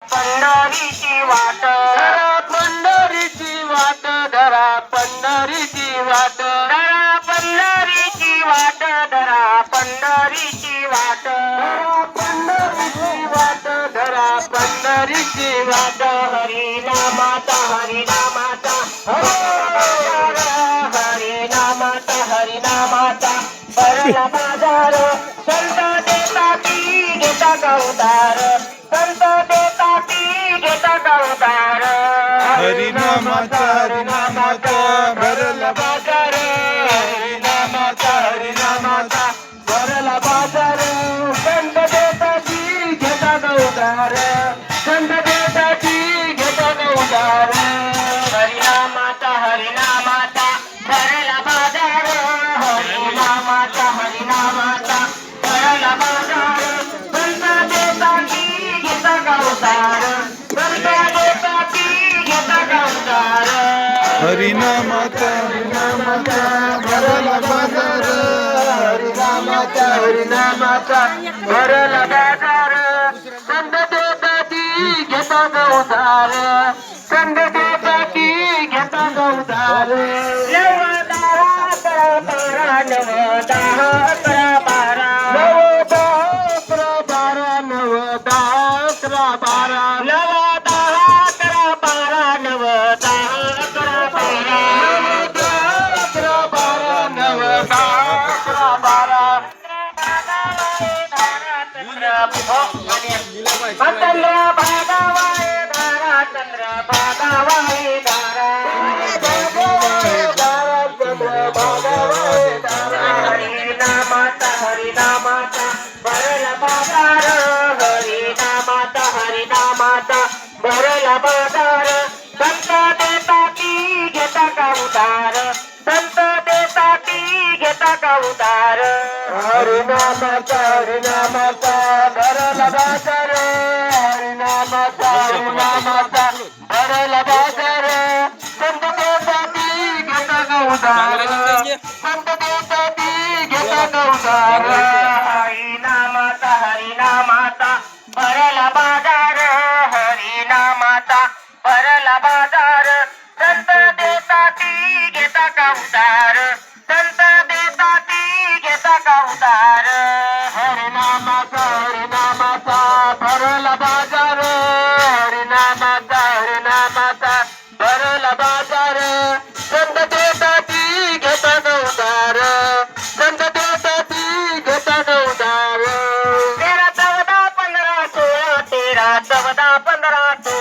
पंढरीची वाट धरा पंढरीची वाट धरा पंढरीची वाट धरा पंढरीची वाट धरा पंढरीची वाट धरा पंढरीची वाट धरा पंढरीची वाट हरिनामाचा हरिनामाचा हरिनामाचा हरिनामाचा भरला बाजार संत देता ती घेता गवतार संत देता ती घेता गवतार हरिनामाचा हरिनामाचा भरला बाजार हरिनामाचा हरिनामाचा भरला बाजार संत देता ती घेता गवतार संत देता ती घेता गवतार हरिनामाचा हरिनामाचा भरला बाजार हरिनामाचा हरिनामाचा भरला बाजार संत देता ती घेता गवतार संत देता ती घेता गवतार हरिनामाचा हरिनामाचा भरला बाजार हरिनामाचा हरिनामाचा भरला बाजार संत देता ती घेता गवतार संत देता ती घेता गवतार नवदा अकरा बारा नवदा अकरा बारा नवदा अकरा बारा नवदा अकरा बारा नवदा अकरा बारा नवदा अकरा बारा नवदा अकरा बारा चंद्र भागावाय धारा चंद्र भागावाय धारा चंद्र भागावाय धारा हरिनामाचा हरिनामाचा भरला बाजार हरिनामाचा हरिनामाचा भरला बाजार संत देता ती घेता का उधार संत देता ती घेता का उधार हरिनामाचा हरिनामाचा भरला बाजार हरिनामाचा हरिनामाचा भरला बाजार संत देता ती घेता का उधार संत देता ती घेता का उधार हरिनामाचा हरिनामाचा भरला बाजार हरिनामाचा भरला बाजार संत देता ती घेता का उधार संत देता ती घेता का उधार हरिनामाचा हरिनामाचा भरला बाजार हरिनामाचा हरिनामाचा भरला बाजार संत देता ती घेता का उधार संत देता ती घेता का उधार 13 14 15 16 13 14 15 16